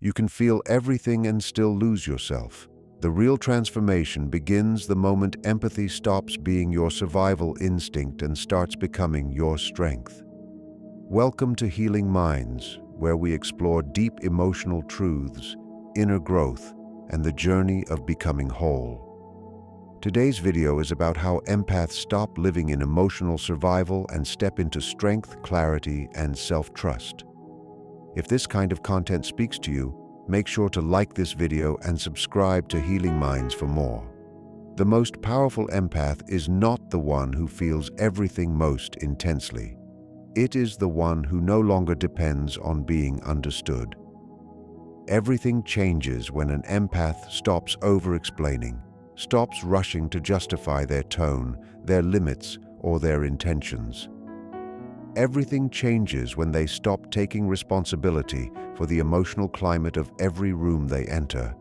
You can feel everything and still lose yourself. The real transformation begins the moment empathy stops being your survival instinct and starts becoming your strength. Welcome to Healing Minds, where we explore deep emotional truths, inner growth, and the journey of becoming whole. Today's video is about how empaths stop living in emotional survival and step into strength, clarity, and self-trust. If this kind of content speaks to you, make sure to like this video and subscribe to Healing Minds for more. The most powerful empath is not the one who feels everything most intensely. It is the one who no longer depends on being understood. Everything changes when an empath stops over-explaining, stops rushing to justify their tone, their limits, or their intentions. Everything changes when they stop taking responsibility for the emotional climate of every room they enter.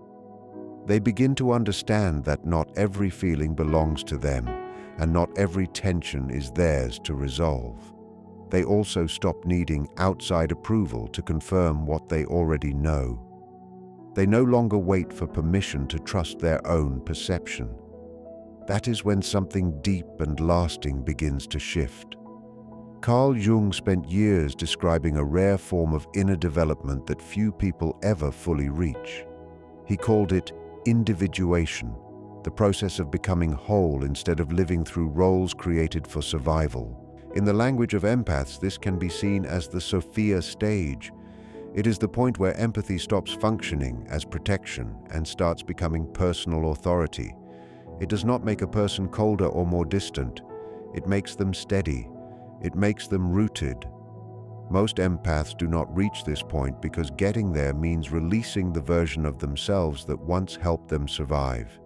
They begin to understand that not every feeling belongs to them, and not every tension is theirs to resolve. They also stop needing outside approval to confirm what they already know. They no longer wait for permission to trust their own perception. That is when something deep and lasting begins to shift. Carl Jung spent years describing a rare form of inner development that few people ever fully reach. He called it individuation, the process of becoming whole instead of living through roles created for survival. In the language of empaths, this can be seen as the Sophia stage. It is the point where empathy stops functioning as protection and starts becoming personal authority. It does not make a person colder or more distant. It makes them steady. It makes them rooted. Most empaths do not reach this point because getting there means releasing the version of themselves that once helped them survive.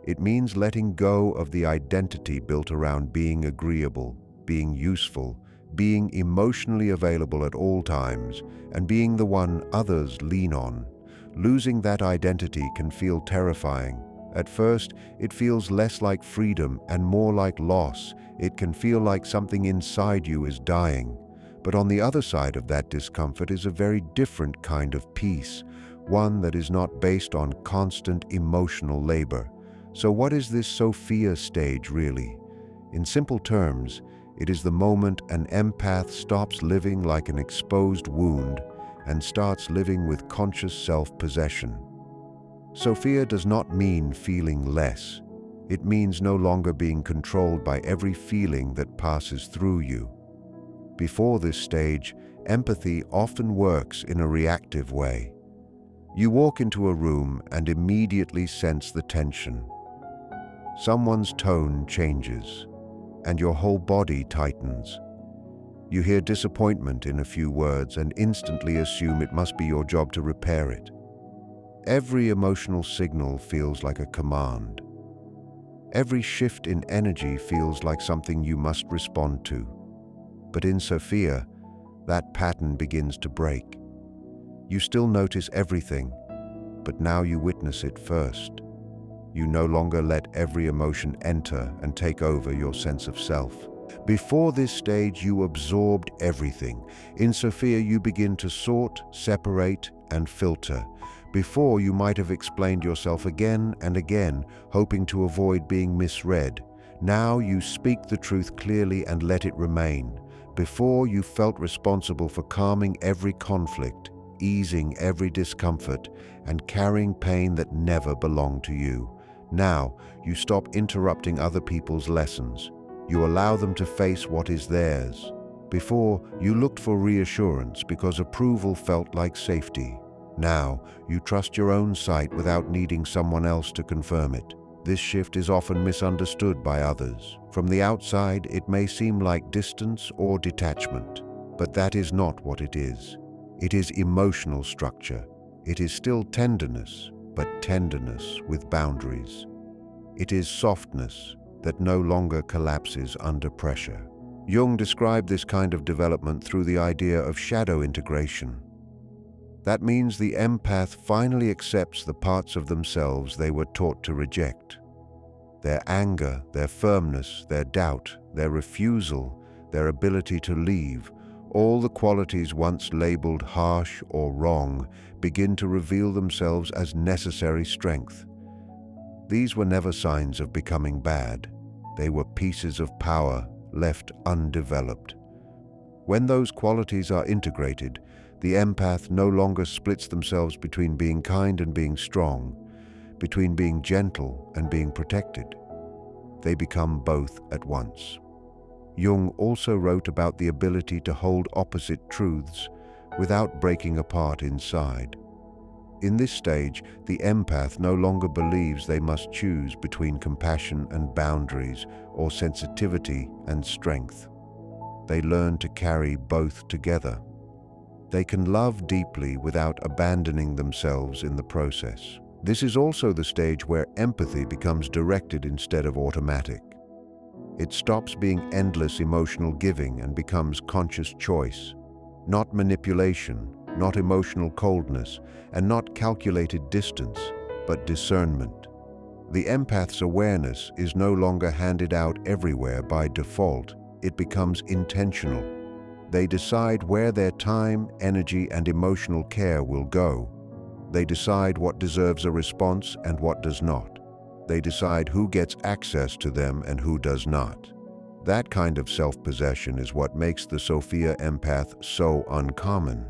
It means letting go of the identity built around being agreeable, being useful, being emotionally available at all times, and being the one others lean on. Losing that identity can feel terrifying. At first, it feels less like freedom and more like loss. It can feel like something inside you is dying. But on the other side of that discomfort is a very different kind of peace, one that is not based on constant emotional labor. So what is this Sophia stage really? In simple terms, it is the moment an empath stops living like an exposed wound and starts living with conscious self-possession. Sophia does not mean feeling less. It means no longer being controlled by every feeling that passes through you. Before this stage, empathy often works in a reactive way. You walk into a room and immediately sense the tension. Someone's tone changes, and your whole body tightens. You hear disappointment in a few words and instantly assume it must be your job to repair it. Every emotional signal feels like a command. Every shift in energy feels like something you must respond to. But in Sophia, that pattern begins to break. You still notice everything, but now you witness it first. You no longer let every emotion enter and take over your sense of self. Before this stage, you absorbed everything. In Sophia, you begin to sort, separate, and filter. Before, you might have explained yourself again and again, hoping to avoid being misread. Now you speak the truth clearly and let it remain. Before, you felt responsible for calming every conflict, easing every discomfort, and carrying pain that never belonged to you. Now, you stop interrupting other people's lessons. You allow them to face what is theirs. Before, you looked for reassurance because approval felt like safety. Now, you trust your own sight without needing someone else to confirm it. This shift is often misunderstood by others. From the outside, it may seem like distance or detachment, but that is not what it is. It is emotional structure. It is still tenderness, but tenderness with boundaries. It is softness that no longer collapses under pressure. Jung described this kind of development through the idea of shadow integration. That means the empath finally accepts the parts of themselves they were taught to reject. Their anger, their firmness, their doubt, their refusal, their ability to leave, All the qualities once labeled harsh or wrong begin to reveal themselves as necessary strength. These were never signs of becoming bad. They were pieces of power left undeveloped. When those qualities are integrated, the empath no longer splits themselves between being kind and being strong, between being gentle and being protected. They become both at once. Jung also wrote about the ability to hold opposite truths without breaking apart inside. In this stage, the empath no longer believes they must choose between compassion and boundaries or sensitivity and strength. They learn to carry both together. They can love deeply without abandoning themselves in the process. This is also the stage where empathy becomes directed instead of automatic. It stops being endless emotional giving and becomes conscious choice, not manipulation, not emotional coldness, and not calculated distance, but discernment. The empath's awareness is no longer handed out everywhere by default. It becomes intentional. They decide where their time, energy, and emotional care will go. They decide what deserves a response and what does not. They decide who gets access to them and who does not. That kind of self-possession is what makes the Sophia empath so uncommon.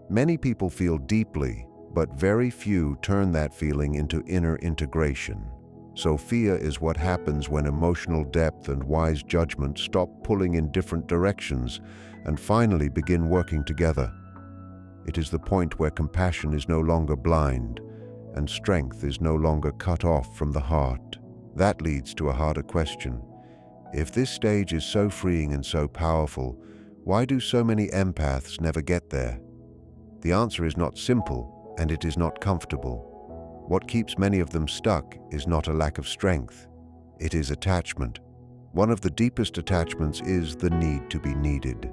Many people feel deeply, but very few turn that feeling into inner integration. Sophia is what happens when emotional depth and wise judgment stop pulling in different directions and finally begin working together. It is the point where compassion is no longer blind and strength is no longer cut off from the heart. That leads to a harder question. If this stage is so freeing and so powerful, why do so many empaths never get there? The answer is not simple, and it is not comfortable. What keeps many of them stuck is not a lack of strength. It is attachment. One of the deepest attachments is the need to be needed.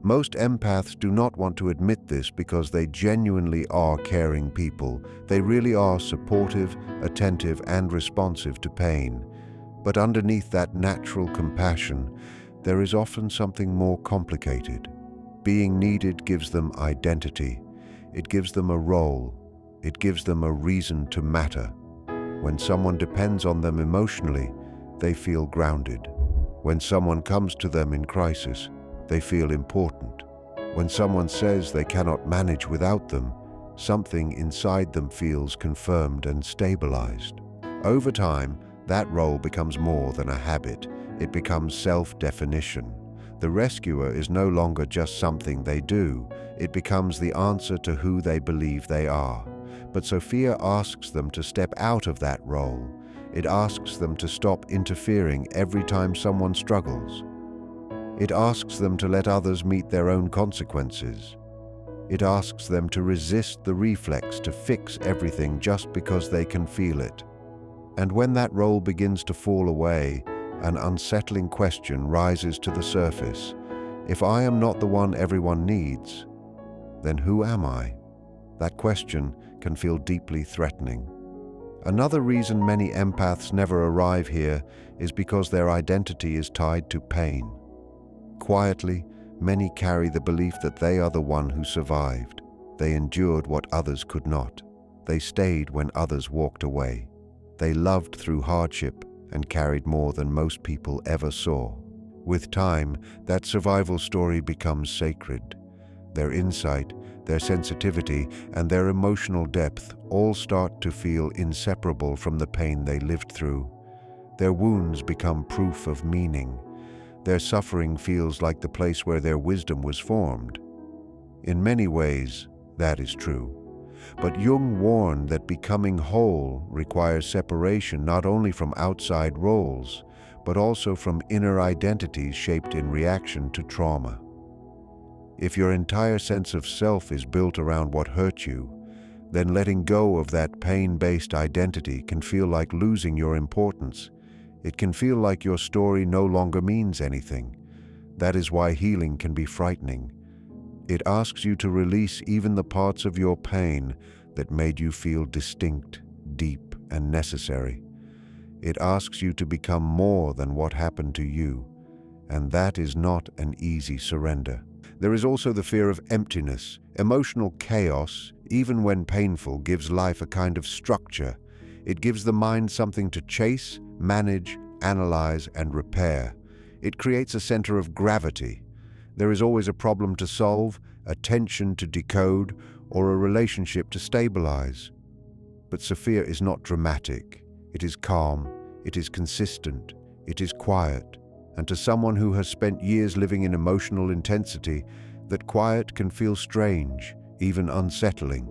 Most empaths do not want to admit this because they genuinely are caring people. They really are supportive, attentive, and responsive to pain. But underneath that natural compassion, there is often something more complicated. Being needed gives them identity. It gives them a role. It gives them a reason to matter. When someone depends on them emotionally, they feel grounded. When someone comes to them in crisis, they feel important. When someone says they cannot manage without them, something inside them feels confirmed and stabilized. Over time, that role becomes more than a habit. It becomes self-definition. The rescuer is no longer just something they do. It becomes the answer to who they believe they are. But Sophia asks them to step out of that role. It asks them to stop interfering every time someone struggles. It asks them to let others meet their own consequences. It asks them to resist the reflex to fix everything just because they can feel it. And when that role begins to fall away, an unsettling question rises to the surface. If I am not the one everyone needs, then who am I? That question can feel deeply threatening. Another reason many empaths never arrive here is because their identity is tied to pain. Quietly, many carry the belief that they are the one who survived. They endured what others could not. They stayed when others walked away. They loved through hardship and carried more than most people ever saw. With time, that survival story becomes sacred. Their insight, their sensitivity, and their emotional depth all start to feel inseparable from the pain they lived through. Their wounds become proof of meaning. Their suffering feels like the place where their wisdom was formed. In many ways, that is true. But Jung warned that becoming whole requires separation not only from outside roles, but also from inner identities shaped in reaction to trauma. If your entire sense of self is built around what hurt you, then letting go of that pain-based identity can feel like losing your importance. It can feel like your story no longer means anything. That is why healing can be frightening. It asks you to release even the parts of your pain that made you feel distinct, deep, and necessary. It asks you to become more than what happened to you, and that is not an easy surrender. There is also the fear of emptiness. Emotional chaos, even when painful, gives life a kind of structure. It gives the mind something to chase, manage, analyze, and repair. It creates a center of gravity. There is always a problem to solve, a tension to decode, or a relationship to stabilize. But Sophia is not dramatic. It is calm, it is consistent, it is quiet. And to someone who has spent years living in emotional intensity, that quiet can feel strange, even unsettling.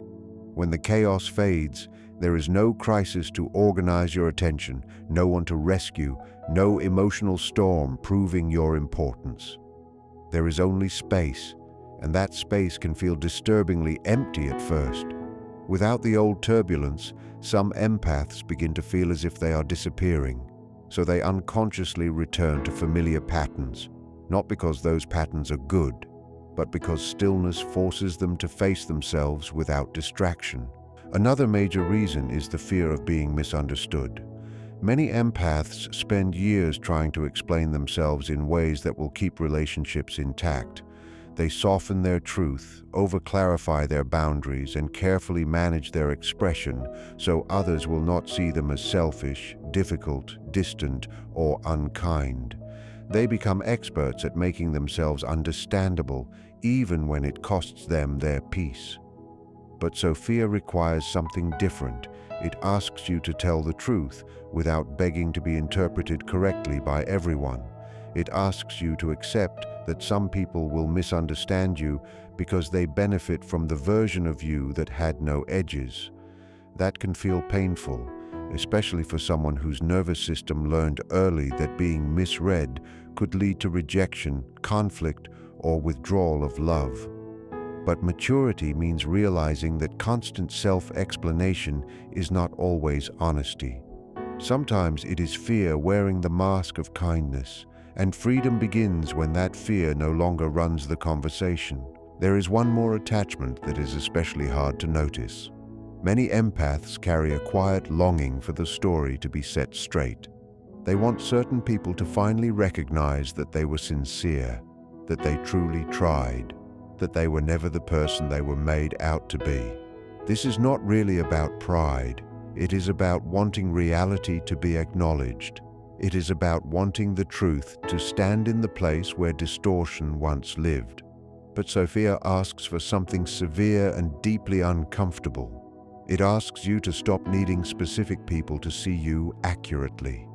When the chaos fades, there is no crisis to organize your attention, no one to rescue, no emotional storm proving your importance. There is only space, and that space can feel disturbingly empty at first. Without the old turbulence, some empaths begin to feel as if they are disappearing, so they unconsciously return to familiar patterns, not because those patterns are good, but because stillness forces them to face themselves without distraction. Another major reason is the fear of being misunderstood. Many empaths spend years trying to explain themselves in ways that will keep relationships intact. They soften their truth, over-clarify their boundaries, and carefully manage their expression so others will not see them as selfish, difficult, distant, or unkind. They become experts at making themselves understandable, even when it costs them their peace. But Sophia requires something different. It asks you to tell the truth without begging to be interpreted correctly by everyone. It asks you to accept that some people will misunderstand you because they benefit from the version of you that had no edges. That can feel painful, especially for someone whose nervous system learned early that being misread could lead to rejection, conflict, or withdrawal of love. But maturity means realizing that constant self-explanation is not always honesty. Sometimes it is fear wearing the mask of kindness, and freedom begins when that fear no longer runs the conversation. There is one more attachment that is especially hard to notice. Many empaths carry a quiet longing for the story to be set straight. They want certain people to finally recognize that they were sincere, that they truly tried, that they were never the person they were made out to be. This is not really about pride. It is about wanting reality to be acknowledged. It is about wanting the truth to stand in the place where distortion once lived. But Sophia asks for something severe and deeply uncomfortable. It asks you to stop needing specific people to see you accurately.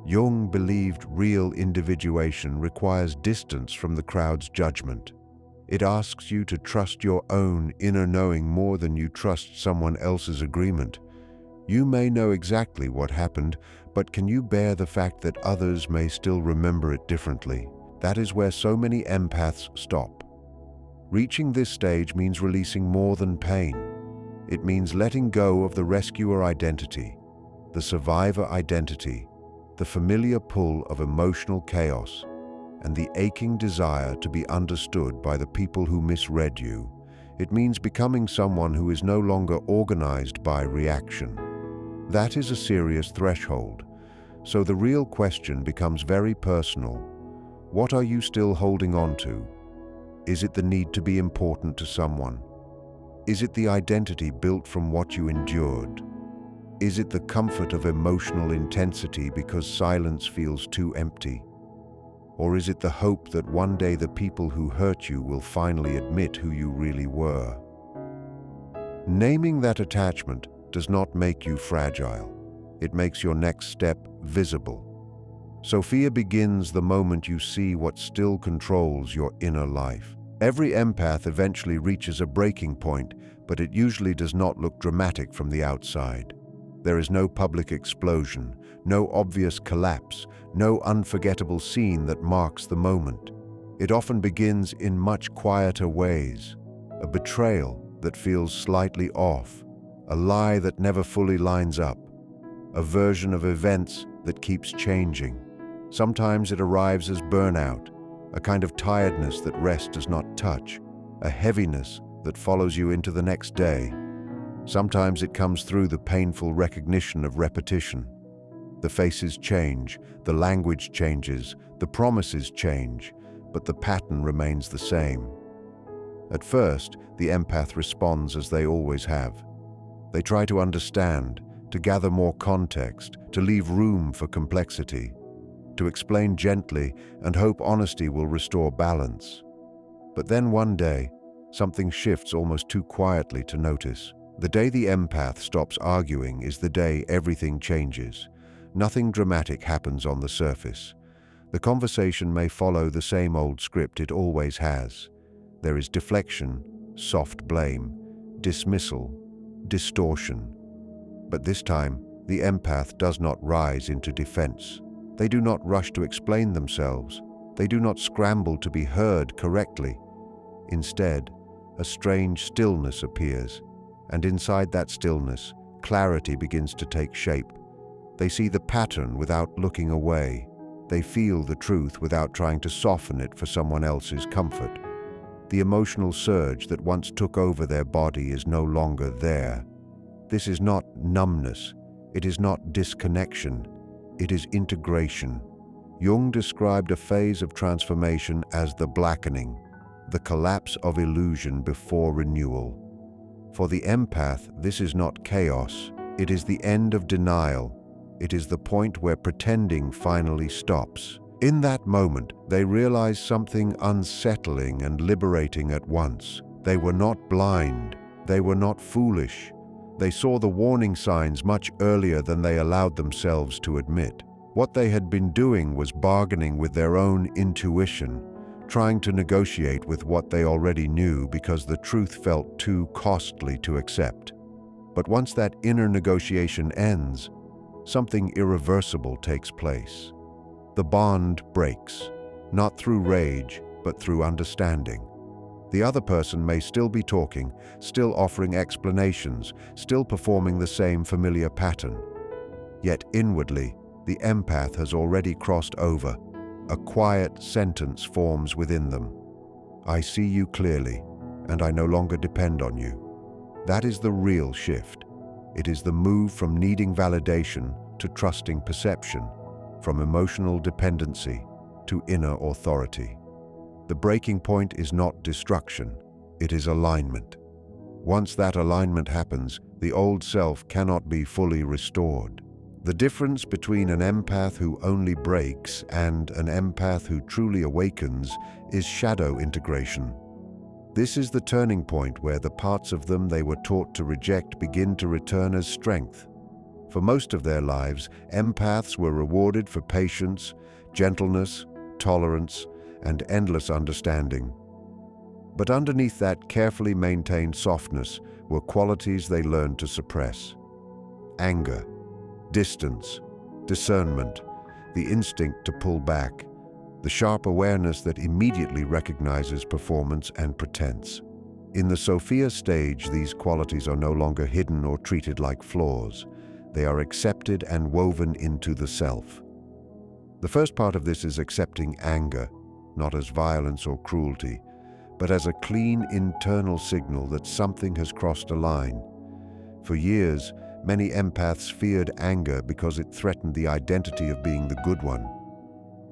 Jung believed real individuation requires distance from the crowd's judgment. It asks you to trust your own inner knowing more than you trust someone else's agreement. You may know exactly what happened, but can you bear the fact that others may still remember it differently? That is where so many empaths stop. Reaching this stage means releasing more than pain. It means letting go of the rescuer identity, the survivor identity, the familiar pull of emotional chaos, and the aching desire to be understood by the people who misread you. It means becoming someone who is no longer organized by reaction. That is a serious threshold. So the real question becomes very personal. What are you still holding on to? Is it the need to be important to someone? Is it the identity built from what you endured? Is it the comfort of emotional intensity because silence feels too empty? Or is it the hope that one day the people who hurt you will finally admit who you really were? Naming that attachment does not make you fragile. It makes your next step visible. Sophia begins the moment you see what still controls your inner life. Every empath eventually reaches a breaking point, but it usually does not look dramatic from the outside. There is no public explosion, no obvious collapse, no unforgettable scene that marks the moment. It often begins in much quieter ways. A betrayal that feels slightly off, a lie that never fully lines up, a version of events that keeps changing. Sometimes it arrives as burnout, a kind of tiredness that rest does not touch, a heaviness that follows you into the next day. Sometimes it comes through the painful recognition of repetition. The faces change, the language changes, the promises change, but the pattern remains the same. At first, the empath responds as they always have. They try to understand, to gather more context, to leave room for complexity, to explain gently and hope honesty will restore balance. But then one day, something shifts almost too quietly to notice. The day the empath stops arguing is the day everything changes. Nothing dramatic happens on the surface. The conversation may follow the same old script it always has. There is deflection, soft blame, dismissal, distortion. But this time, the empath does not rise into defense. They do not rush to explain themselves. They do not scramble to be heard correctly. Instead, a strange stillness appears, and inside that stillness, clarity begins to take shape. They see the pattern without looking away. They feel the truth without trying to soften it for someone else's comfort. The emotional surge that once took over their body is no longer there. This is not numbness. It is not disconnection. It is integration. Jung described a phase of transformation as the blackening, the collapse of illusion before renewal. For the empath, this is not chaos. It is the end of denial. It is the point where pretending finally stops. In that moment, they realize something unsettling and liberating at once. They were not blind. They were not foolish. They saw the warning signs much earlier than they allowed themselves to admit. What they had been doing was bargaining with their own intuition, trying to negotiate with what they already knew because the truth felt too costly to accept. But once that inner negotiation ends, something irreversible takes place. The bond breaks, not through rage, but through understanding. The other person may still be talking, still offering explanations, still performing the same familiar pattern. Yet inwardly, the empath has already crossed over. A quiet sentence forms within them. I see you clearly, and I no longer depend on you. That is the real shift. It is the move from needing validation to trusting perception, from emotional dependency to inner authority. The breaking point is not destruction, it is alignment. Once that alignment happens, the old self cannot be fully restored. The difference between an empath who only breaks and an empath who truly awakens is shadow integration. This is the turning point where the parts of them they were taught to reject begin to return as strength. For most of their lives, empaths were rewarded for patience, gentleness, tolerance, and endless understanding. But underneath that carefully maintained softness were qualities they learned to suppress. Anger, distance, discernment, the instinct to pull back, the sharp awareness that immediately recognizes performance and pretense. In the Sophia stage, these qualities are no longer hidden or treated like flaws. They are accepted and woven into the self. The first part of this is accepting anger, not as violence or cruelty, but as a clean internal signal that something has crossed a line. For years, many empaths feared anger because it threatened the identity of being the good one.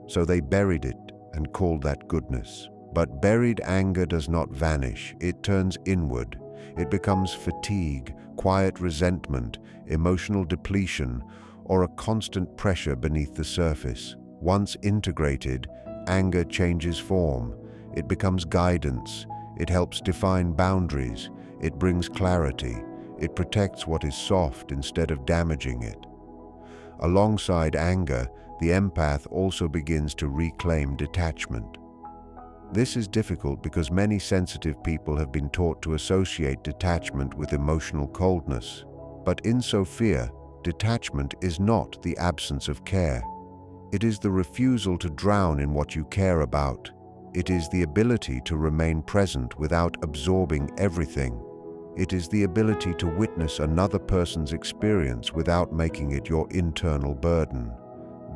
So they buried it and called that goodness. But buried anger does not vanish. It turns inward. It becomes fatigue, quiet resentment, emotional depletion, or a constant pressure beneath the surface. Once integrated, anger changes form. It becomes guidance. It helps define boundaries. It brings clarity. It protects what is soft instead of damaging it. Alongside anger, the empath also begins to reclaim detachment. This is difficult because many sensitive people have been taught to associate detachment with emotional coldness. But in Sophia, detachment is not the absence of care. It is the refusal to drown in what you care about. It is the ability to remain present without absorbing everything. It is the ability to witness another person's experience without making it your internal burden.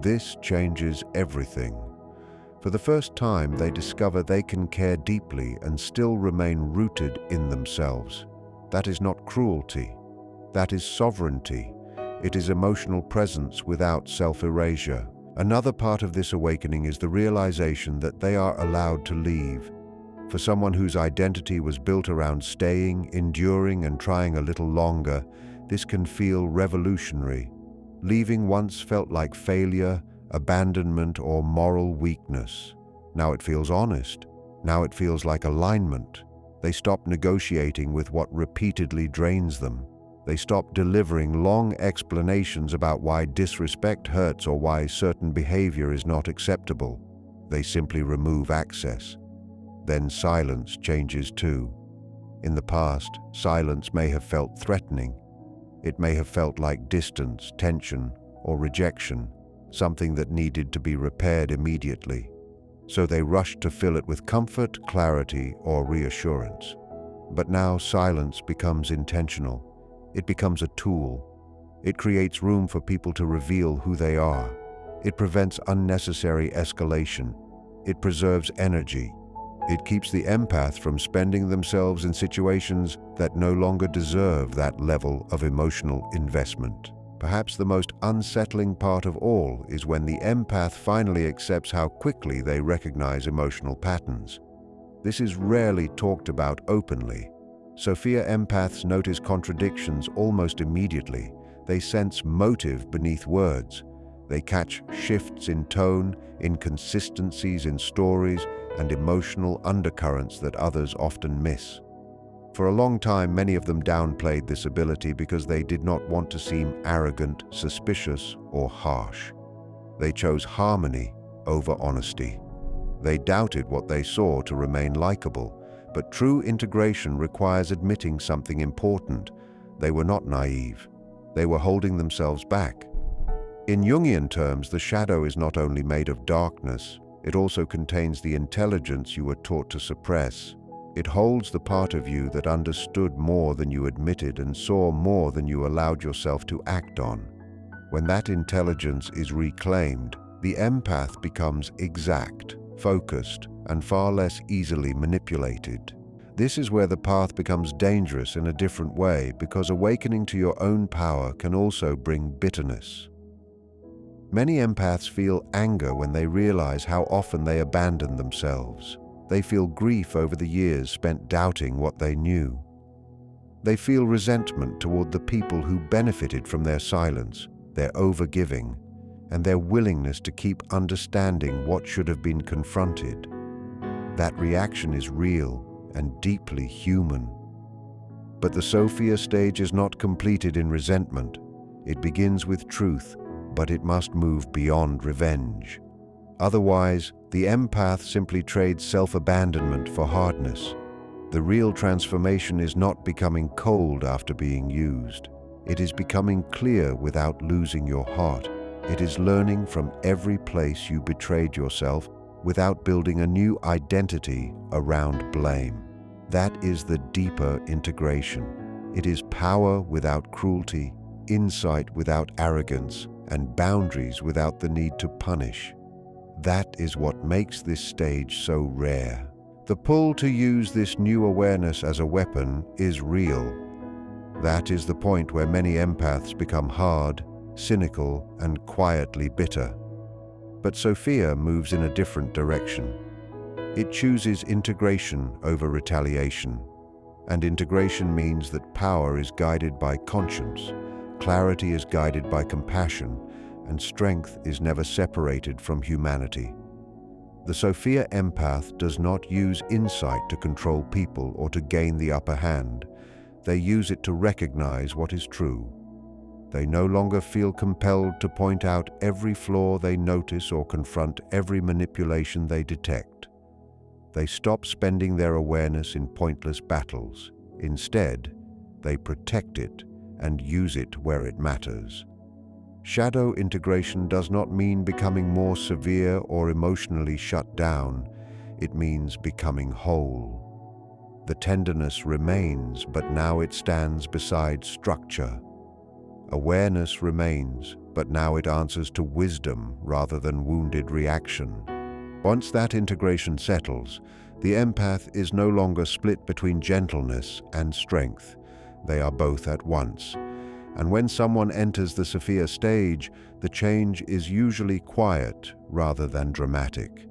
This changes everything. For the first time, they discover they can care deeply and still remain rooted in themselves. That is not cruelty. That is sovereignty. It is emotional presence without self-erasure. Another part of this awakening is the realization that they are allowed to leave. For someone whose identity was built around staying, enduring, and trying a little longer, this can feel revolutionary. Leaving once felt like failure, abandonment, or moral weakness. Now it feels honest. Now it feels like alignment. They stop negotiating with what repeatedly drains them. They stop delivering long explanations about why disrespect hurts or why certain behavior is not acceptable. They simply remove access. Then silence changes too. In the past, silence may have felt threatening. It may have felt like distance, tension, or rejection, something that needed to be repaired immediately. So they rushed to fill it with comfort, clarity, or reassurance. But now silence becomes intentional. It becomes a tool. It creates room for people to reveal who they are. It prevents unnecessary escalation. It preserves energy. It keeps the empath from spending themselves in situations that no longer deserve that level of emotional investment. Perhaps the most unsettling part of all is when the empath finally accepts how quickly they recognize emotional patterns. This is rarely talked about openly. Sophia empaths notice contradictions almost immediately. They sense motive beneath words. They catch shifts in tone, inconsistencies in stories, and emotional undercurrents that others often miss. For a long time, many of them downplayed this ability because they did not want to seem arrogant, suspicious, or harsh. They chose harmony over honesty. They doubted what they saw to remain likable, but true integration requires admitting something important. They were not naive. They were holding themselves back. In Jungian terms, the shadow is not only made of darkness, it also contains the intelligence you were taught to suppress. It holds the part of you that understood more than you admitted and saw more than you allowed yourself to act on. When that intelligence is reclaimed, the empath becomes exact, focused, and far less easily manipulated. This is where the path becomes dangerous in a different way, because awakening to your own power can also bring bitterness. Many empaths feel anger when they realize how often they abandon themselves. They feel grief over the years spent doubting what they knew. They feel resentment toward the people who benefited from their silence, their overgiving, and their willingness to keep understanding what should have been confronted. That reaction is real and deeply human. But the Sophia stage is not completed in resentment. It begins with truth, but it must move beyond revenge. Otherwise, the empath simply trades self-abandonment for hardness. The real transformation is not becoming cold after being used. It is becoming clear without losing your heart. It is learning from every place you betrayed yourself without building a new identity around blame. That is the deeper integration. It is power without cruelty, insight without arrogance, and boundaries without the need to punish. That is what makes this stage so rare. The pull to use this new awareness as a weapon is real. That is the point where many empaths become hard, cynical, and quietly bitter. But Sophia moves in a different direction. It chooses integration over retaliation. And integration means that power is guided by conscience, clarity is guided by compassion, and strength is never separated from humanity. The Sophia empath does not use insight to control people or to gain the upper hand. They use it to recognize what is true. They no longer feel compelled to point out every flaw they notice or confront every manipulation they detect. They stop spending their awareness in pointless battles. Instead, they protect it and use it where it matters. Shadow integration does not mean becoming more severe or emotionally shut down. It means becoming whole. The tenderness remains, but now it stands beside structure. Awareness remains, but now it answers to wisdom rather than wounded reaction. Once that integration settles, the empath is no longer split between gentleness and strength. They are both at once. And when someone enters the Sophia stage, the change is usually quiet rather than dramatic.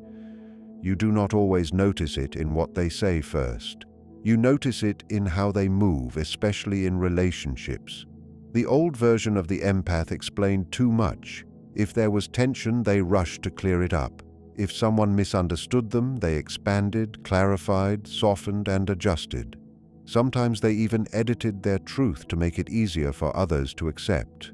You do not always notice it in what they say first. You notice it in how they move, especially in relationships. The old version of the empath explained too much. If there was tension, they rushed to clear it up. If someone misunderstood them, they expanded, clarified, softened, and adjusted. Sometimes they even edited their truth to make it easier for others to accept.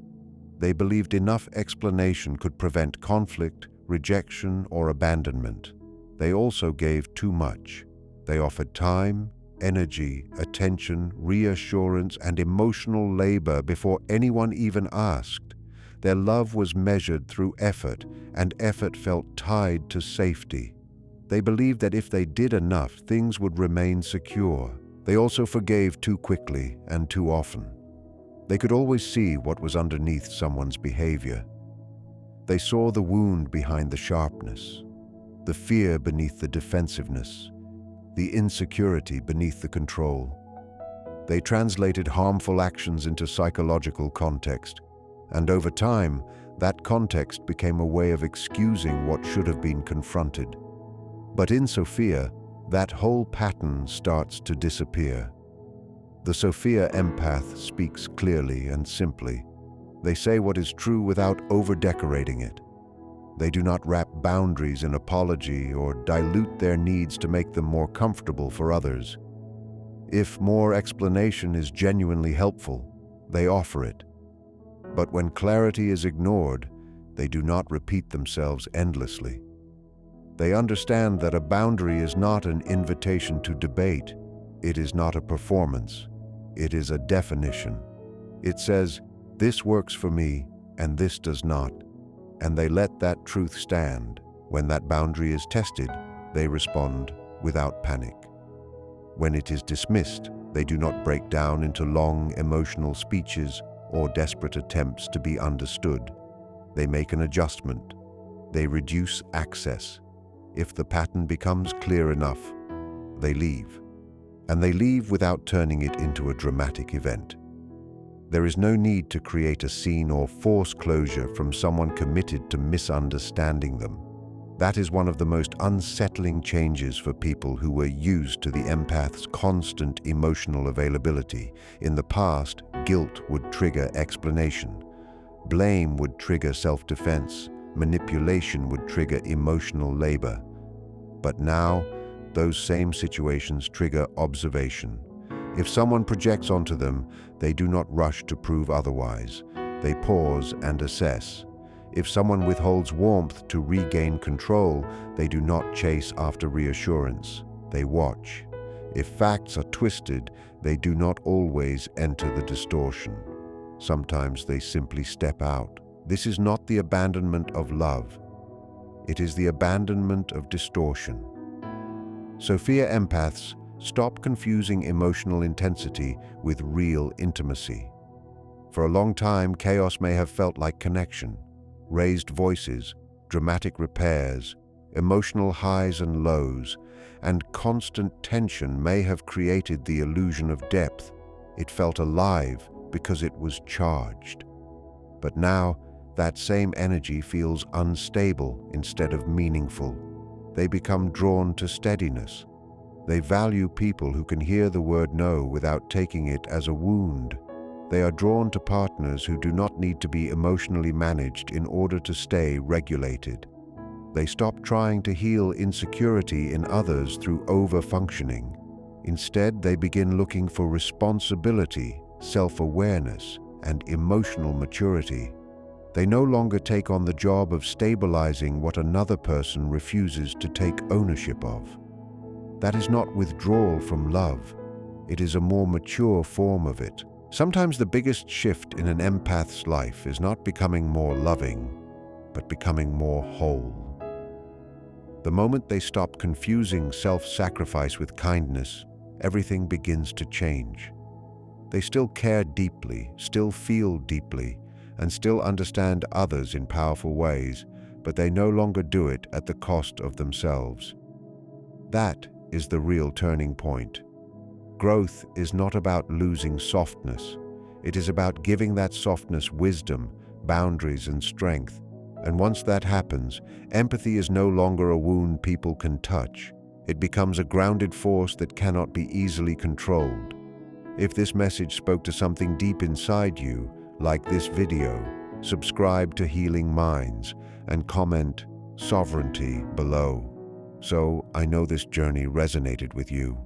They believed enough explanation could prevent conflict, rejection, or abandonment. They also gave too much. They offered time, energy, attention, reassurance, and emotional labor before anyone even asked. Their love was measured through effort, and effort felt tied to safety. They believed that if they did enough, things would remain secure. They also forgave too quickly and too often. They could always see what was underneath someone's behavior. They saw the wound behind the sharpness, the fear beneath the defensiveness, the insecurity beneath the control. They translated harmful actions into psychological context, and over time, that context became a way of excusing what should have been confronted. But in Sophia, that whole pattern starts to disappear. The Sophia empath speaks clearly and simply. They say what is true without over-decorating it. They do not wrap boundaries in apology or dilute their needs to make them more comfortable for others. If more explanation is genuinely helpful, they offer it. But when clarity is ignored, they do not repeat themselves endlessly. They understand that a boundary is not an invitation to debate. It is not a performance. It is a definition. It says, "This works for me, and this does not." And they let that truth stand. When that boundary is tested, they respond without panic. When it is dismissed, they do not break down into long emotional speeches or desperate attempts to be understood. They make an adjustment. They reduce access. If the pattern becomes clear enough, they leave. And they leave without turning it into a dramatic event. There is no need to create a scene or force closure from someone committed to misunderstanding them. That is one of the most unsettling changes for people who were used to the empath's constant emotional availability. In the past, guilt would trigger explanation. Blame would trigger self-defense. Manipulation would trigger emotional labor. But now, those same situations trigger observation. If someone projects onto them, they do not rush to prove otherwise. They pause and assess. If someone withholds warmth to regain control, they do not chase after reassurance. They watch. If facts are twisted, they do not always enter the distortion. Sometimes they simply step out. This is not the abandonment of love. It is the abandonment of distortion. Sophia empaths stop confusing emotional intensity with real intimacy. For a long time, chaos may have felt like connection. Raised voices, dramatic repairs, emotional highs and lows, and constant tension may have created the illusion of depth. It felt alive because it was charged. But now, that same energy feels unstable instead of meaningful. They become drawn to steadiness. They value people who can hear the word no without taking it as a wound. They are drawn to partners who do not need to be emotionally managed in order to stay regulated. They stop trying to heal insecurity in others through over-functioning. Instead, they begin looking for responsibility, self-awareness, and emotional maturity. They no longer take on the job of stabilizing what another person refuses to take ownership of. That is not withdrawal from love. It is a more mature form of it. Sometimes the biggest shift in an empath's life is not becoming more loving, but becoming more whole. The moment they stop confusing self-sacrifice with kindness, everything begins to change. They still care deeply, still feel deeply, and still understand others in powerful ways, but they no longer do it at the cost of themselves. That is the real turning point. Growth is not about losing softness. It is about giving that softness wisdom, boundaries, and strength. And once that happens, empathy is no longer a wound people can touch. It becomes a grounded force that cannot be easily controlled. If this message spoke to something deep inside you, like this video, subscribe to Healing Minds and comment sovereignty below. So I know this journey resonated with you.